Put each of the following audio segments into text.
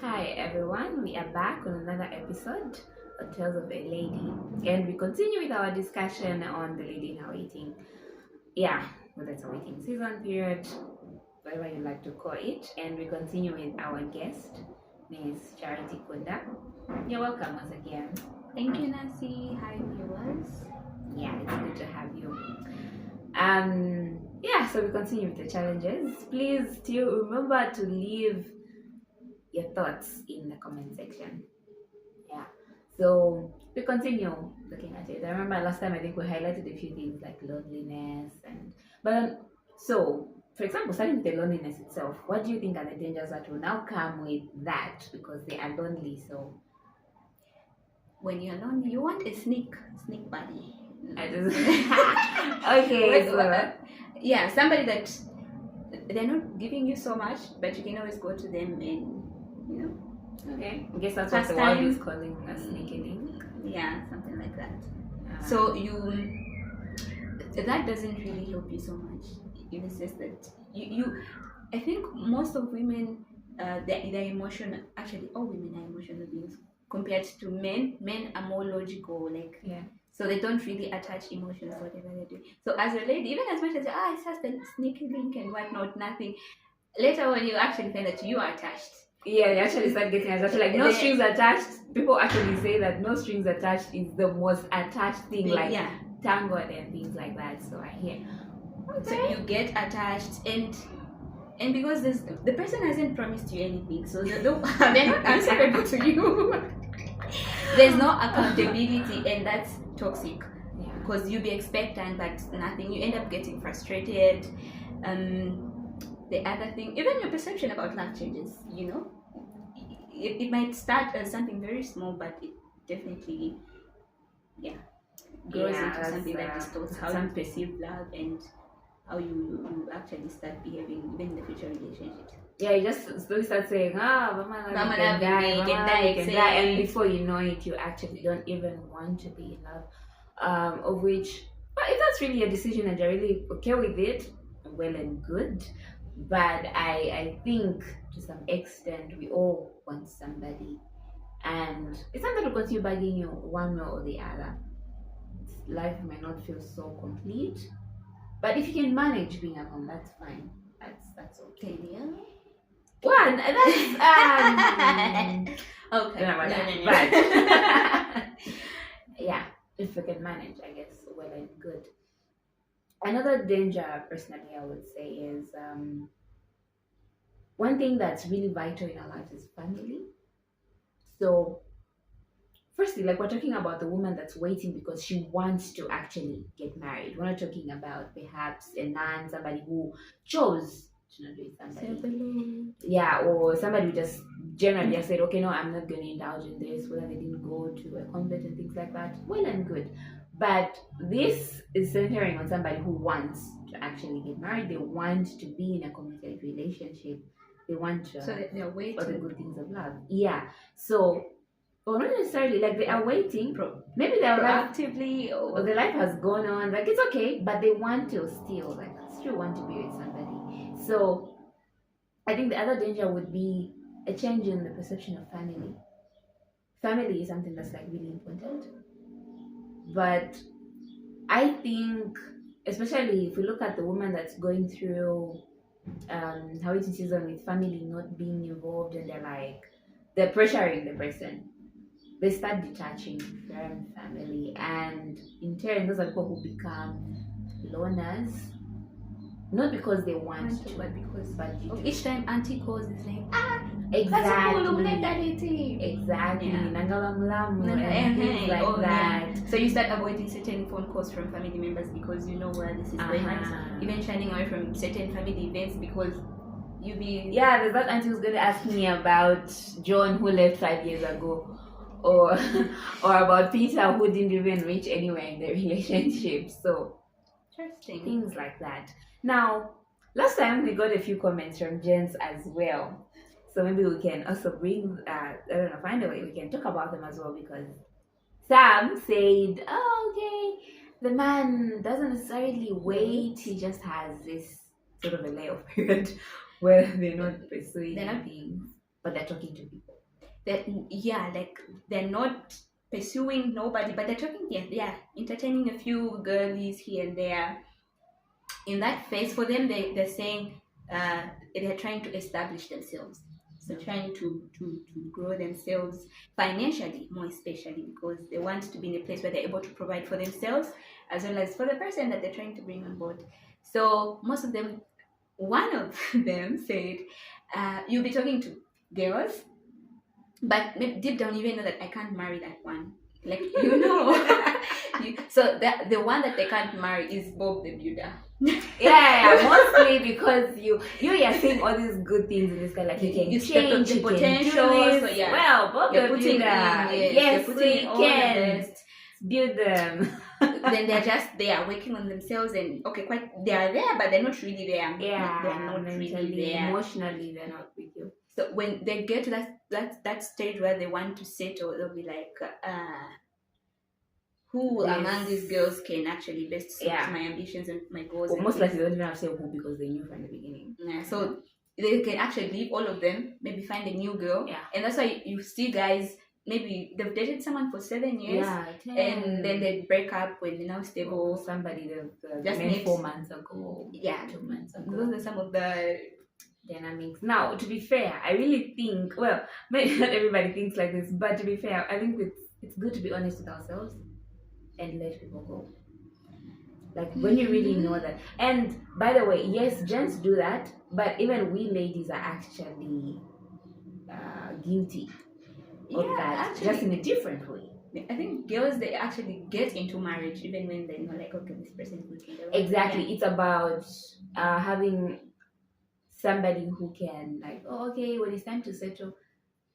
Hi everyone, we are back on another episode on Tales of a Lady, and we continue with our discussion on the lady in her waiting. Yeah, whether it's a waiting season period, whatever you like to call it, and we continue with our guest, Miss Charity Kunda. You're welcome once again. Thank you, Nancy. Hi, viewers. Yeah, it's good to have you. So we continue with the challenges. Please still remember to leave your thoughts in the comment section. Yeah. So we continue looking at it. I remember last time I think we highlighted a few things like loneliness so for example, starting with the loneliness itself, what do you think are the dangers that will now come with that because they are lonely? So When you're lonely, you want a sneak buddy. I just okay. Yeah, somebody that they're not giving you so much, but you can always go to them and Okay, I guess that's what the world is calling a sneaky link. Yeah, something like that. So that doesn't really help you so much in the sense that you I think most of women they're emotional. Actually, all women are emotional beings compared to men. Men are more logical, so they don't really attach emotions whatever they do. So as a lady, even as much as it's just a sneaky link and whatnot, nothing. Later when you actually find that you are attached. Yeah, you actually start getting attached. Like no strings attached. People actually say that no strings attached is the most attached thing. Tangled and things like that. So I hear. Okay. So you get attached and because the person hasn't promised you anything, so they're not answerable to you. There's no accountability, and that's toxic. Yeah. Because you be expectant but nothing. You end up getting frustrated. The other thing, even your perception about love changes. It might start as something very small, but it definitely grows into something that distorts how you perceive love and how you actually start behaving even in the future relationships. Yeah, you just slowly start saying, mama can die, and before you know it, you actually don't even want to be in love. Of which, but if that's really a decision and you're really okay with it, well and good. But I think to some extent we all want somebody, and it's not going to continue bugging you one way or the other. Life might not feel so complete, but if you can manage being alone, that's fine. That's okay. Yeah. One, that's okay. But yeah, if you can manage, I guess well and good. Another danger, personally, I would say is one thing that's really vital in our lives is family. So, firstly, like we're talking about the woman that's waiting because she wants to actually get married. We're not talking about perhaps a nun, somebody who chose to not do somebody. Yeah, or somebody who just generally just said, okay, no, I'm not going to indulge in this, whether they didn't go to a convent and things like that. Well and good. But this is centering on somebody who wants to actually get married. They want to be in a committed relationship. They want to they're waiting for the good things of love. Yeah. So, or not necessarily like they are waiting. Maybe they're proactively or the life has gone on. Like it's okay, but they want to still still want to be with somebody. So, I think the other danger would be a change in the perception of family. Family is something that's like really important. But I think, especially if we look at the woman that's going through how it is with family not being involved, and they're pressuring the person, they start detaching from family, and in turn, those are people who become loners. Not because they want to, but because each time auntie calls, it's like exactly, and things like that. So you start avoiding certain phone calls from family members because you know where this is going on. Even shining away from certain family events because there's that auntie who's going to ask me about John who left 5 years ago, or about Peter who didn't even reach anywhere in the relationship. So interesting things like that. Now, last time we got a few comments from gents as well. So maybe we can also find a way we can talk about them as well, because Sam said, the man doesn't necessarily wait, he just has this sort of a layoff period where they're not pursuing things, but they're talking to people. that like they're not pursuing nobody, but they're talking, entertaining a few girlies here and there. In that phase, for them, they're saying they're trying to establish themselves. So trying to grow themselves financially, more especially because they want to be in a place where they're able to provide for themselves as well as for the person that they're trying to bring on board. So most of them, one of them said, you'll be talking to girls, but maybe deep down you even know that I can't marry that one. Like, so the one that they can't marry is Bob the Builder. Mostly because you're seeing all these good things in this guy, like he can change, the potential. So well, Bob the Builder, yes, we can build them. Then they are working on themselves and they are there, but they're not really there. They're not really there. Emotionally, they're not with you. So when they get to that stage where they want to settle, they'll be like, who among these girls can actually best suit my ambitions and my goals? Well, most likely they don't even have to say who because they knew from the beginning. Yeah, so they can actually leave all of them, maybe find a new girl. Yeah. And that's why you see guys, maybe they've dated someone for 7 years, and then they break up when they're now stable. Or somebody they've just met 4 months ago. 2 months ago. Those are some of the dynamics. Now, to be fair, I really think, well, maybe not everybody thinks like this, but to be fair, I think it's good to be honest with ourselves and let people go. Like when you really know that. And by the way, yes, gents do that, but even we ladies are actually guilty of that, actually, just in a different way. I think girls, they actually get into marriage even when they know, like, okay, this person is good. Exactly. Yeah. It's about having somebody who can, like, oh, okay, when it's time to settle,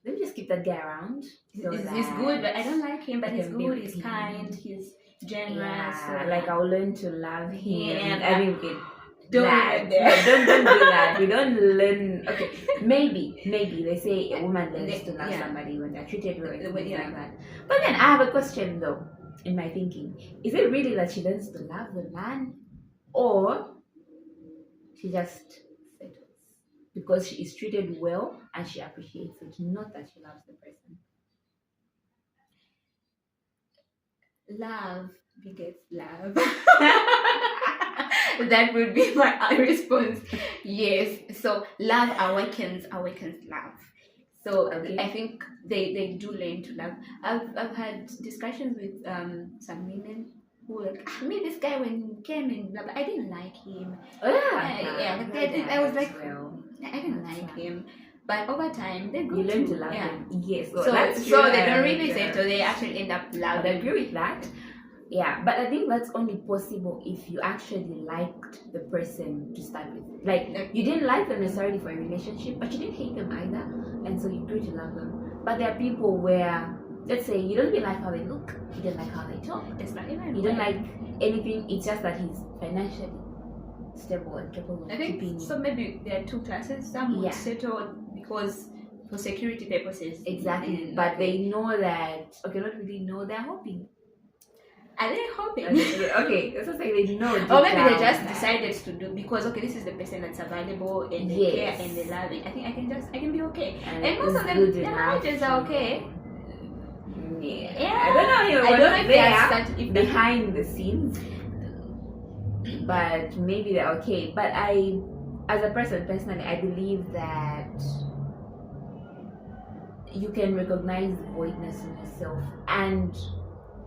let me just keep that guy around. He's good, but I don't like him, but he's good, he's kind, he's generous. Yeah, like I'll learn to love him. I mean, don't do that. We don't learn. Okay, maybe they say a woman learns to love somebody when they're treated well, like that. But then I have a question though, in my thinking: is it really that she learns to love the man, or she just settles because she is treated well and she appreciates it, not that she loves the person? Love begets love. That would be my response. Yes. So love awakens love. So I think they do learn to love. I've had discussions with some women who were like, this guy when he came in, blah, blah, I didn't like him. I was like, I didn't like him. But over time, they grew you learn to love him. Yes. So they don't really settle. They actually end up loving. I agree with that. Yeah, but I think that's only possible if you actually liked the person to start with. Like, you didn't like them necessarily for a relationship, but you didn't hate them either, and so you grew to love them. But there are people where, let's say, you don't even like how they look, you don't like how they talk, you don't like anything, it's just that he's financially stable and capable of keeping. So maybe there are two classes. Some would settle because for security purposes. Exactly, but they know that, not really know, they're hoping. Are they hoping? Okay, it's just like they know. Or maybe they just decided to do because this is the person that's available and they care and they love it. I think I can be okay. And most of them, their marriages are okay. Yeah. I don't know if they are behind the scenes, but maybe they're okay. But as a person personally, I believe that you can recognize voidness in yourself, and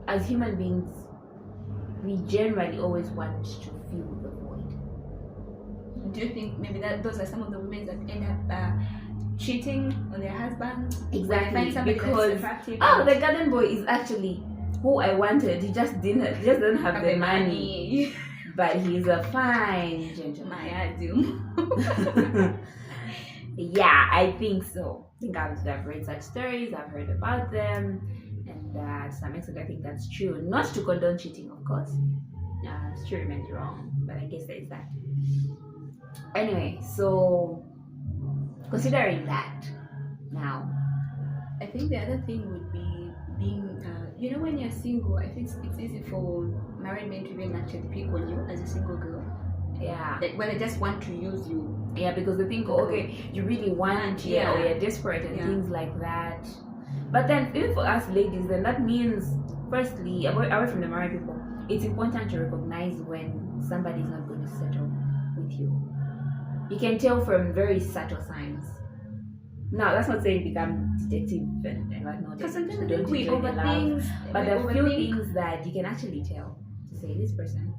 as human beings, we generally always want to fill the void. Do you think maybe those are some of the women that end up cheating on their husbands? Exactly, because the garden boy is actually who I wanted. He just doesn't have the money, but he's a fine gentleman. Yeah, I think so. I think I've read such stories. I've heard about them. And to some extent, I think that's true. Not to condone cheating, of course. It's true, remains wrong, but I guess there is that. Anyway, so considering that, now, I think the other thing would be being, when you're single, I think it's easy for married men to even actually pick on you as a single girl. Yeah. When they just want to use you. Yeah, because they think, you really want, or you're desperate and things like that. But then, even for us ladies, then that means, firstly, away from the married people, it's important to recognize when somebody's not going to settle with you. You can tell from very subtle signs. Now, that's not saying become detective and whatnot. Because sometimes I Don't think we enjoy the love. overthink. But we there are few overthink. things that you can actually tell to say this person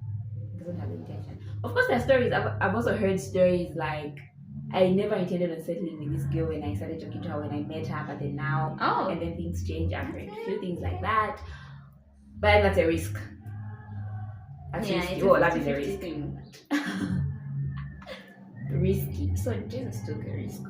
doesn't have the intention. Of course, there are stories. I've also heard stories like I never intended on settling with this girl when I started talking to her when I met her, but then now, Oh. and then things change. I've heard a few things like that. But that's a risk. That's Yeah, risky. it's Oh, a love is a 50-50 risk. thing. Risky. So Jesus took a risk.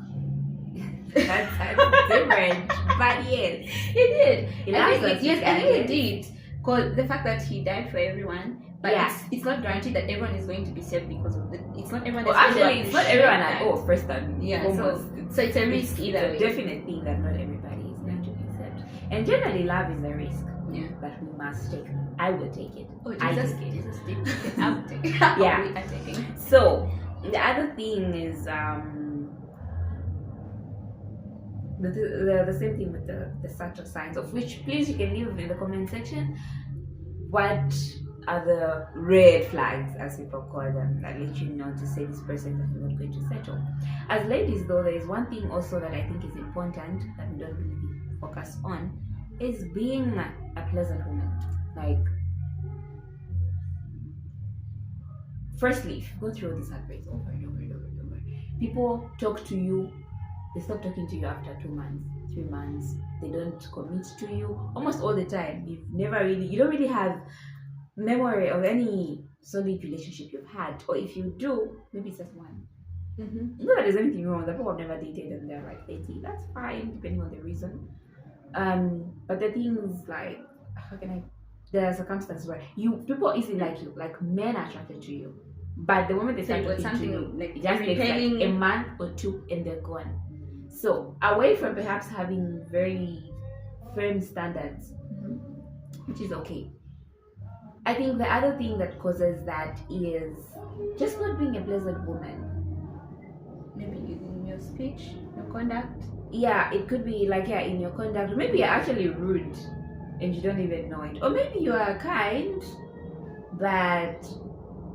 That's different. But yes, He did. He I loves think us, yes, I guys. think he did. Because the fact that he died for everyone, but Yeah. it's not guaranteed that everyone is going to be saved because of it. It's not everyone. well, that's going to actually, it's not appreciate everyone at that. all. First and Yeah, foremost. so it's a risk either It's a way. definite thing that not everybody is going to accept. And generally, love is a risk Yeah. that we must take. I will take it. Oh, I Jesus, take it. Jesus did. Okay, I'll take it. Yeah. We are taking. So the other thing is the same thing with the subtle signs, of which please you can leave in the comment section. What are the red flags, as people call them, that let you know to say this person is not going to settle? As ladies, though, there is one thing also that I think is important that we don't really focus on, is being a pleasant woman. Like, firstly, if you go through all these heartbreaks over and over and over and over, people talk to you, they stop talking to you after 2 months, 3 months, they don't commit to you almost all the time. You don't really have memory of any solid relationship you've had, or if you do, maybe it's just one. Mm-hmm. Not that there's anything wrong, the people have never dated and they're like 30, that's fine, depending on the reason. But the thing is, like, there are circumstances where people easily like you, like men are attracted to you, but the moment they So start you got talking to you, something like it just takes like repelling. a month or two and they're gone. So away from perhaps having very firm standards, Mhm. which is okay, I think the other thing that causes that is just not being a pleasant woman. Maybe in your speech, your conduct. Yeah, it could be like, yeah, in your conduct, or maybe you're actually rude and you don't even know it, or maybe you are kind, but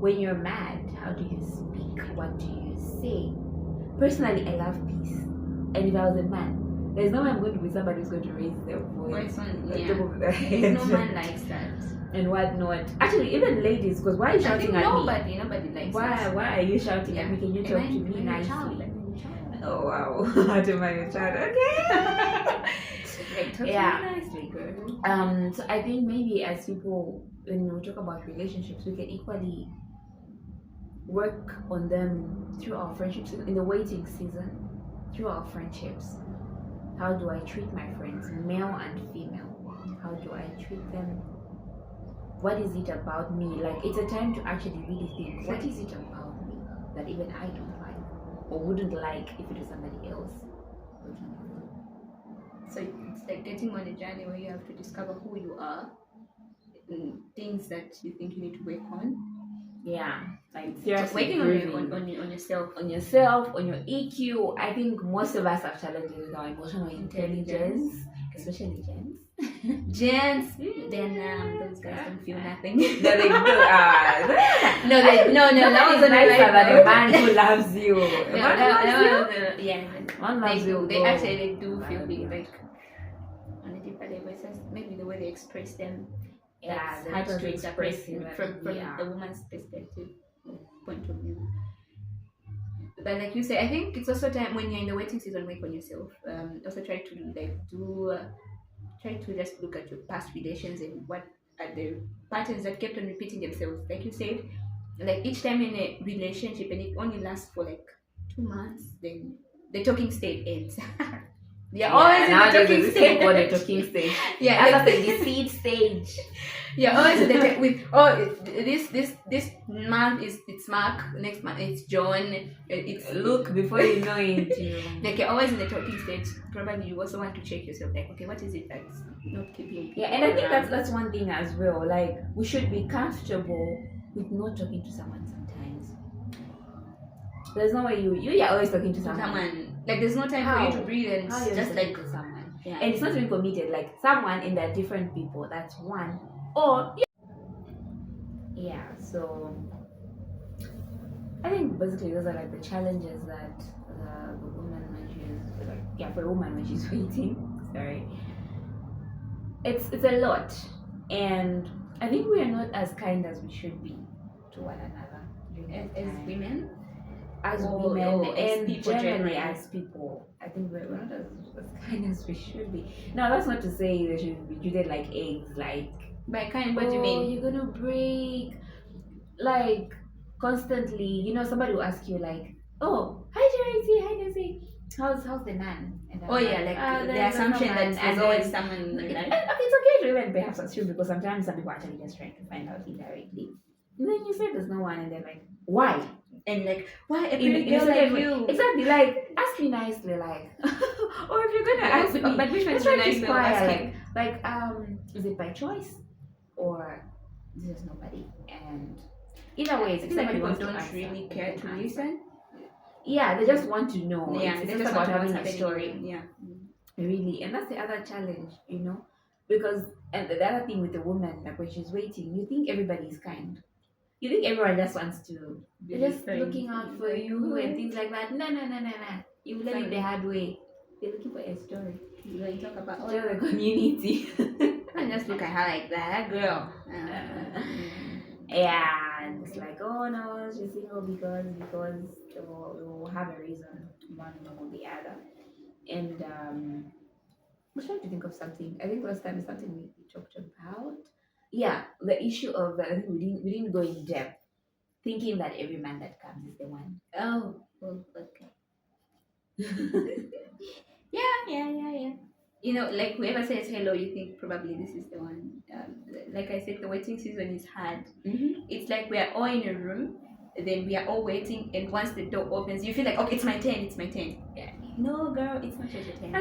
when you're mad, how do you speak? What do you say? Personally, I love peace, and if I was a man, there's no way I'm going to be somebody who's going to raise their voice Voice on, on yeah. top of their No head man likes that. and whatnot. Actually, even ladies, because why are you I think shouting at me? nobody likes that. Why are you shouting at me? Can you Am talk I- to am I me your nicely? child? Am I your child? Oh wow, how to my child? Okay. Like, talk Yeah. to me nicely, girl. So I think maybe as people, when we talk about relationships, we can equally work on them through our friendships in the waiting season, through our friendships. How do I treat my friends, male and female? How do I treat them? What is it about me? Like, it's a time to actually really think, what is it about me that even I don't like or wouldn't like if it was somebody else? So it's like getting on a journey where you have to discover who you are, and things that you think you need to work on. Yeah, like Just seriously working improving. on yourself. On yourself, on your EQ. I think most of us have challenges with our emotional intelligence, especially Gens. Gents, then those guys don't feel nothing. No, they do. no, that was nicer than a man who loves you. No, Man loves you. yeah. Man loves you. They bro. actually do feel things like on a deeper level. It's just maybe the way they express them. Yeah, That's the hard type of to interpret expressing that from we are. the woman's perspective or point of view. But like you say, I think it's also time when you're in the waiting season, work on yourself. Also try to just look at your past relations and what are the patterns that kept on repeating themselves. Like you said, like each time in a relationship and it only lasts for like 2 months, then the talking stage ends. You're always in the nowadays talking it's still called the stage. talking stage. Yeah, As like- of the deceit stage. Yeah, always with this month it's Mark, next month it's John. It's Look, before you know it, you. like you're always in the talking stage. Probably you also want to check yourself, like, okay, what is it that's not keeping? Yeah, and I think around? that's one thing as well. Like, we should be comfortable with not talking to someone sometimes. There's no way you're always talking to someone. someone. Like there's no time How? for you to breathe and How it's you just talking like to someone? Yeah. And it's not even committed, like someone and they're different people. That's one. Or yeah, so I think basically those are like the challenges that the woman when she's like, yeah, for a woman when she's waiting. Sorry, it's a lot, and I think we are not as kind as we should be to one another during As, that as time. women, As or women as and people generally generally. as people. I think we're not as kind as we should be. Now that's not to say they should be treated like eggs, like by kind, what do you mean? you're gonna break, like constantly. You know, somebody will ask you like, oh, hi Charity, hi Nancy, how's the man? And I'm Oh yeah, like the there's no assumption man," that and there's always then- someone in your life. Okay, it's okay to even perhaps assume because sometimes some people are actually just trying to find out indirectly. And then you say there's no one, and they're like, why? And like, why a In pretty a girl certain like way. you? Exactly, like ask me nicely, like, or if you're gonna ask me, But which one let's is the try to nice way of inquire, asking? like, is it by choice or there's nobody? And either way, I if feel like somebody people wants to don't answer, really they care can to answer. listen. Yeah, they just want to know. Yeah, it's they just just about want to know having what's a happening. story. Yeah. Really, and that's the other challenge, you know, because and the other thing with the woman, like when she's waiting, you think everybody's kind. You think everyone just wants to, they're just looking out for you and things like that. No. You learn it the hard way. They're looking for a story. You want to talk about Tell the community. and just look at her like that girl. Yeah, and it's like, oh no, she's single because we'll have a reason, one or the other. And I was trying to think of something. I think last time is something we talked about. Yeah, the issue of I think we didn't go in depth, thinking that every man that comes is the one. Oh, well, okay. Yeah. You know, like whoever says hello, you think probably this is the one. Like I said, the waiting season is hard. Mm-hmm. It's like we are all in a room, then we are all waiting, and once the door opens, you feel like, okay, it's my turn. Yeah. No, girl, it's not your turn.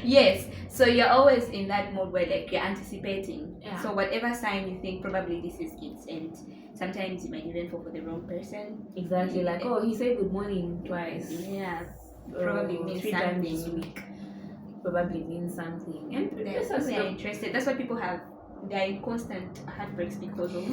Yes, so you're always in that mode where like you're anticipating. Yeah. So whatever sign you think probably this is it, and sometimes you might even fall for the wrong person. Exactly, like, oh, he said good morning twice. Yeah, probably means 3 times this something. week. Probably means something. And They're interested. That's why people they're in constant heartbreaks because of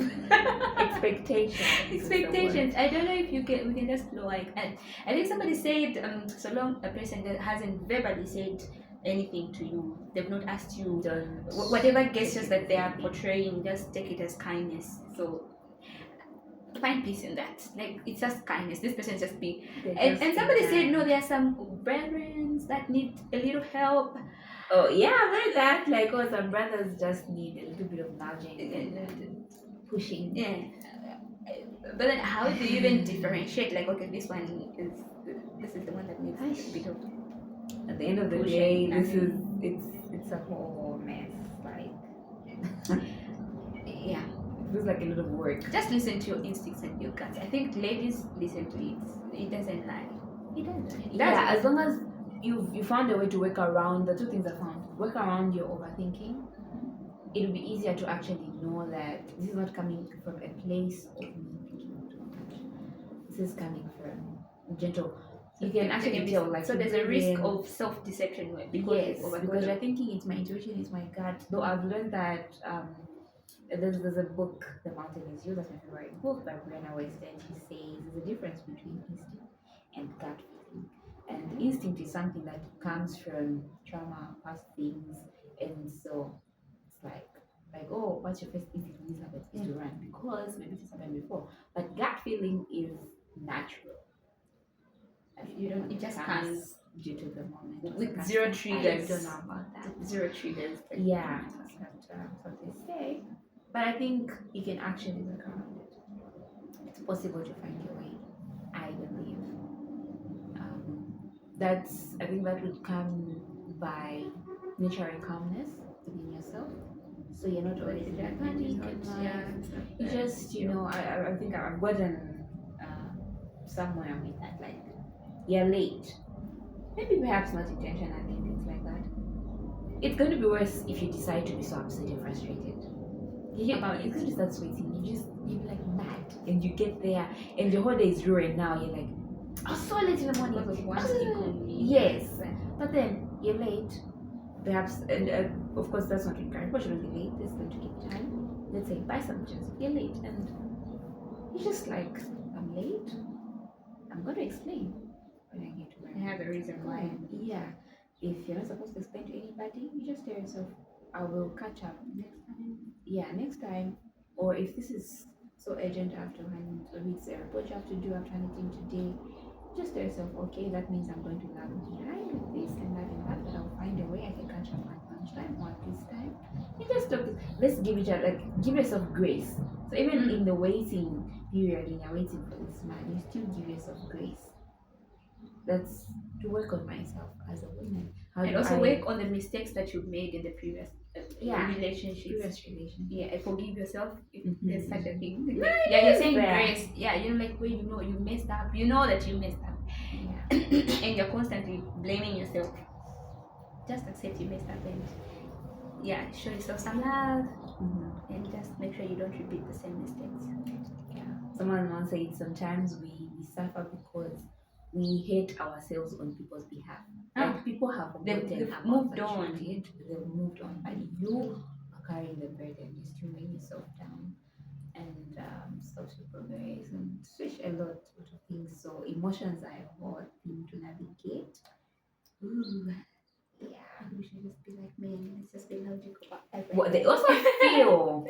expectations. I don't know if we can just like, and I think somebody said so long a person that hasn't verbally said anything to you, they've not asked you whatever gestures that they are portraying, just take it as kindness. So find peace in that. Like it's just kindness. This person just be and somebody said no, there are some brethren that need a little help. Oh yeah, I've heard that. Like, oh, some brothers just need a little bit of nudging and pushing. Yeah. But then how do you even differentiate? Like, okay, this is the one that needs a bit of. At the end of the day, it's a whole mess. Like, yeah, it feels like a lot of work. just listen to your instincts and your guts. I think ladies listen to it. It doesn't lie. It doesn't. Yeah, as long as you found a way to work around the two things I found. Work around your overthinking. It will be easier to actually know that this is not coming from a place of me thinking too much. This is coming from gentle. You can actually tell, like, so you there's a breathe risk in. of self-deception Yes, because because you're thinking it's my intuition, it's my gut. Though I've learned that there's a book, The Mountain Is You, that's my favorite book by Brianna Weston. She says there's a difference between instinct and gut feeling. And instinct is something that comes from trauma, past things, and so it's like oh, what's your first instinct when this happens is to run because maybe this happened before. But gut feeling is natural. you don't. It just comes due to the moment with zero triggers. I don't know about that. Zero triggers. Yeah, that's what they say. But I think you can actually work around it. It's possible to find your way. I believe. I think that would come by nurturing calmness within yourself. So you're not always in that panic. You just, I think I've gotten somewhere with that. Like, you're late. Maybe perhaps not intentionally and things like that. It's going to be worse if you decide to be so upset and frustrated. It's going to start sweating. You're like mad, and you get there, and your whole day is ruined. Now you're like, I was so late in the morning. Because of one inconvenience. Yes, but then you're late, perhaps, and of course that's not encouraged. But you're not late. It's going to give time. Let's say buy some juice. You're late, and you're just like, I'm late. I'm going to explain when I get to where I have a reason I'm why. going. Yeah. If you're not supposed to explain to anybody, you just tell yourself, I will catch up next time. Yeah, next time. Or if this is so urgent after hand, or it's a report you have to do after anything today, just tell yourself, okay, that means I'm going to lag behind with this and that and that, but I'll find a way I can catch up at lunchtime or at this time. You just stop this. Let's give each other, like, give yourself grace. So even in the waiting period, when you're waiting for this man, you still give yourself grace. That's to work on myself as a woman. How And do also I work on the mistakes that you've made in the previous Yeah. relationships. previous relationship? Yeah, forgive yourself if Mhm. there's such a thing. No, Yeah, you're yes, saying there. grace. Yeah, you know, like when you know you messed up, you know that you messed up, Yeah. and you're constantly blaming yourself. Just accept you messed up and yeah, show yourself some love Mhm. and just make sure you don't repeat the same mistakes. Yeah. Someone once said sometimes we suffer because we hate ourselves on people's behalf. Like people have forgotten They've about moved what on. you did. They've moved on, but you are carrying the burden. You still weigh yourself down and stop to progress and switch a lot of things. So emotions are a hard thing to navigate. Ooh, yeah. We should just be like men. Let's just be logical about everything. What they also feel.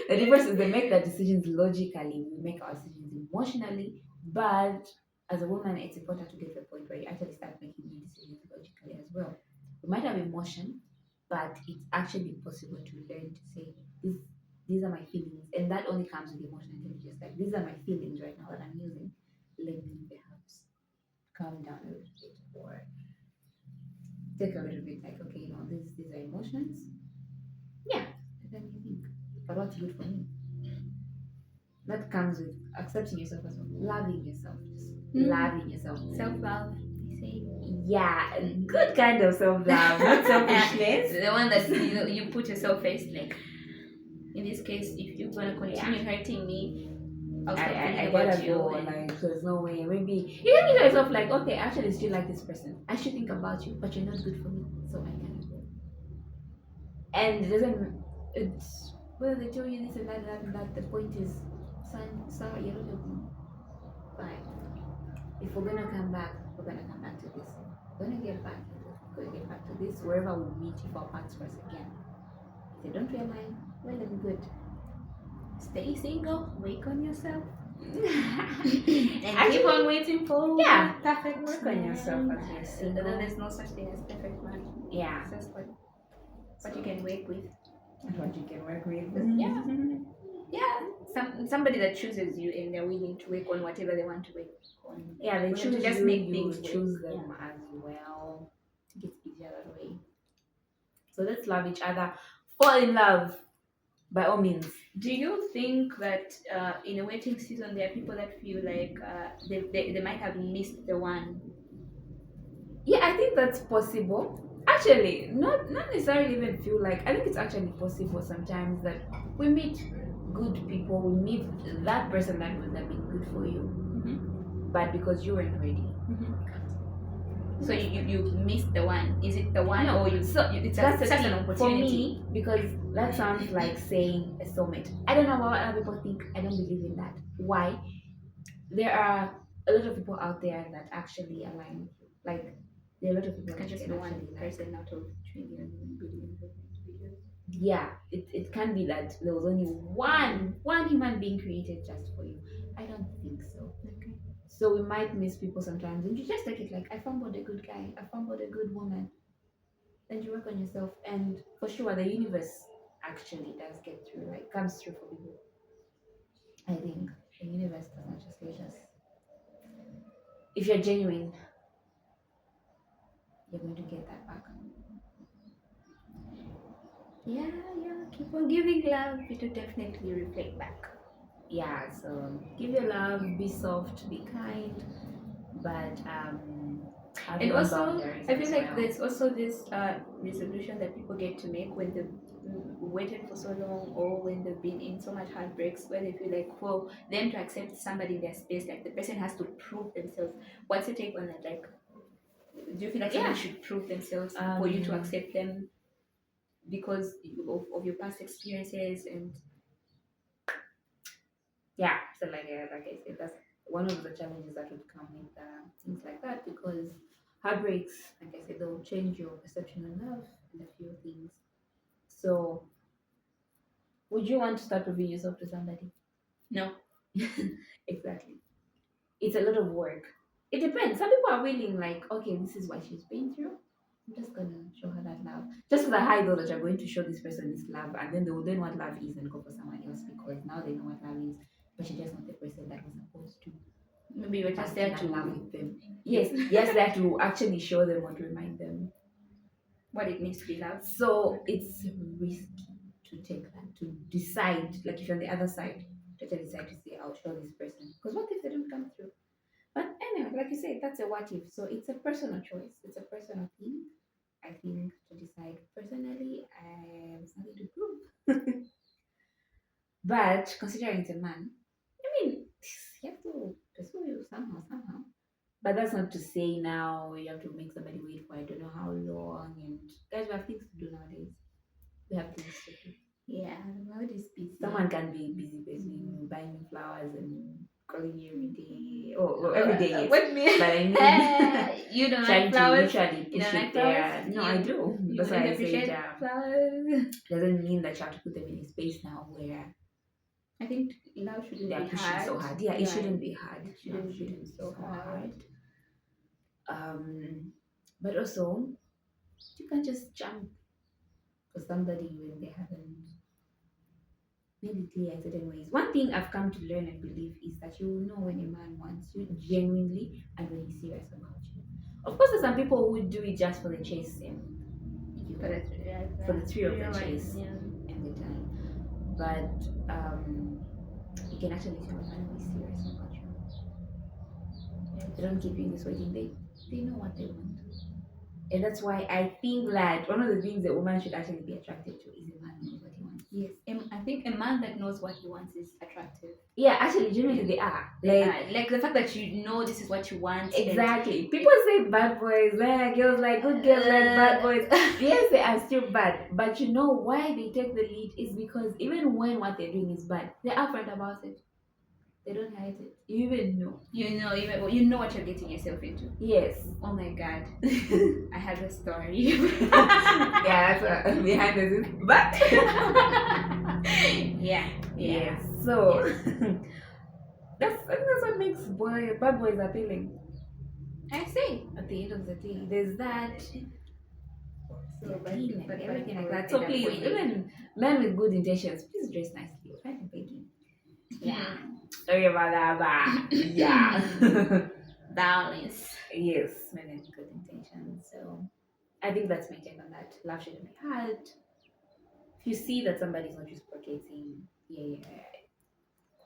The difference is they make their decisions logically, we make our decisions emotionally. But as a woman, it's important to get to the point where you actually start making your decisions logically as well. We might have emotion, but it's actually possible to learn to say, these are my feelings. And that only comes with emotional intelligence. Like, these are my feelings right now that I'm using. Let me perhaps calm down a little bit or take a little bit, like, okay, these are emotions. Yeah, and then you think, but what's good for me? That comes with accepting yourself as well, loving yourself, just loving yourself. Self-love, they say. Yeah, a good kind of self love, not selfishness. The one that you put yourself first. Like in this case, if you're gonna continue hurting me, I'll stop thinking I about gotta you. go. and- Like, there's no way. Maybe you can tell yourself, like, okay, I actually still like this person. I should think about you, but you're not good for me, so I gotta go. And it doesn't. It's whether they tell you this and that and that and that. The point is, son, sorry, you don't have me. Bye. If we're gonna come back, we're gonna come back to this. We're gonna get back. We're gonna get back to this wherever we meet if our paths cross again. If they don't realign, well and good. Stay single. Work on yourself. And And keep on waiting for Yeah. perfect Work on yourself man. as you're single. There's no such thing as perfect man. Yeah. It's just what you can work with. And what you can work with. Yeah. Yeah, somebody that chooses you and they're willing to work on whatever they want to work on. Yeah, they Willing choose to just you, make you things work. choose them as well. I think it's easier that way. So let's love each other. Fall in love, by all means. Do you think that in a waiting season there are people that feel like they might have missed the one? Yeah, I think that's possible. Actually, not necessarily even feel like. I think it's actually possible sometimes that we meet good people, we meet that person that would have been good for you, but because you weren't ready. So you missed the one. Is it the one No, or you? so It's that's just the an thing. opportunity. For me, because that sounds like saying a soulmate. I don't know what other people think. I don't believe in that. Why? There are a lot of people out there that actually align. Like, there are a lot of people It can that just can be one actually like. person out of trillions and billions of individuals. Yeah, it can be that there was only one human being created just for you. I don't think so. Okay. So we might miss people sometimes, and you just take it like, I found out a good guy, I found out a good woman. Then you work on yourself, and for sure the universe actually does get through, like, comes through for people. I think the universe does not just let us. If you're genuine, you're going to get that back. Yeah. Keep on giving love. It will definitely reflect back. Yeah, so give your love, be soft, be kind, but have And your own also, boundaries I feel as like well. there's also this resolution that people get to make when they've waited for so long or when they've been in so much heartbreaks where they feel like, for them to accept somebody in their space, like the person has to prove themselves. What's your take on that? Like, Do you feel like Yeah. someone should prove themselves for you to Um, accept them because of your past experiences? And yeah, so like I said, that's one of the challenges that would come with things like that, because heartbreaks, like I said, they'll change your perception of love and a few things. So, would you want to start proving yourself to somebody? no, Exactly. It's a lot of work. It depends. Some people are willing, like, okay, this is what she's been through. I'm just gonna show her that love. Just as a high though that you're going to show this person this love, and then they will learn what love is and go for someone else because now they know what love is, but she just not the person that was supposed to maybe you're just have there been to in love with them. Yes, yes, that to actually show them or to remind them. what it means to be loved. So it's risky to take that, to decide, like if you're on the other side, to actually decide to say, I'll show this person. Because what if they don't come through? But anyway, like you said, that's a what if. So it's a personal choice. It's a personal thing. I think to decide personally, I have nothing to prove. But considering it's a man, I mean, you have to pursue you somehow. But that's not to say now you have to make somebody wait for I don't know how long. And guys, we have things to do nowadays. We have things to do. Yeah, the world is busy. Someone can be busy buying you flowers and calling you every day. Oh, every day, yes. What me? But I mean, You don't trying like to flowers? literally You push don't it like there. flowers? No, I do. You That's why wouldn't I appreciate said flowers. doesn't mean that you have to put them in a space now where I think love shouldn't they are be pushing hard. so hard. Yeah, it shouldn't be hard. It shouldn't No, be shouldn't be so hard. But also you can just jump for somebody when they haven't made it clear in certain ways. One thing I've come to learn and believe is that you will know when a man wants you genuinely and when he's serious about you. Of course, there's some people who would do it just for the chase and you But know, it's, for the thrill of you're the right, chase yeah. and the time. But you can actually tell a man who is serious about you. They don't keep you in this waiting. They know what they want. And that's why I think that one of the things that woman should actually be attracted to is a man who knows what he wants. Yes, I think a man that knows what he wants is attractive. Yeah, actually, genuinely they are. Like the fact that you know this is what you want. Exactly. People say bad boys, girls like good girls like bad boys. Yes, they are still bad. But you know why they take the lead is because even when what they're doing is bad, they're upfront about it. They don't hide it. You even know. You know what you're getting yourself into. Yes. Oh my god. I had a story. Yeah, that's behind the scenes. But yeah. yes. So I think that's what makes bad boys appealing. I see. At the end of the day, there's that. So, But everything like that. So So please, even men with good intentions, please dress nicely. We're trying to beg you. yeah. Sorry about that, but yeah. Balance. Yes, men with good intentions. So I think that's my take on that. Love shouldn't be hard. If you see that somebody's not reciprocating, yeah,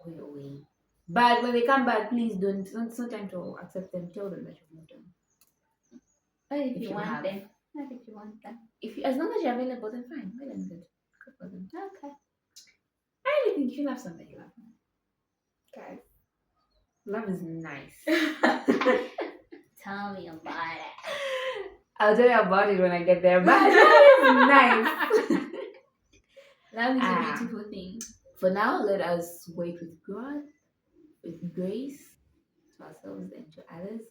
go your way. But when they come back, please don't. It's not time to accept them. Tell them that you've moved on. But if If you you want have. them. Not if you want them. If you, as long as you're available, then fine. Well and good. Good for them. Okay. I really think you love somebody, love them. Guys, love is nice. Tell me about it. I'll tell you about it when I get there, but love is nice. Love is Ah. a beautiful thing. For now, let us wait with God, with grace to ourselves and to others.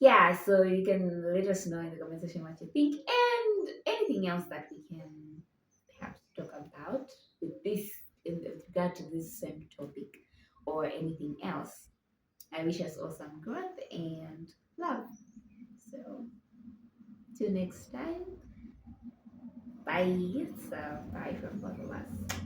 Yeah, so you can let us know in the comment section what you think and anything else that we can perhaps talk about with this in regard to this same topic or anything else. I wish us all some growth and love. So till next time. Bye. So bye from both of us.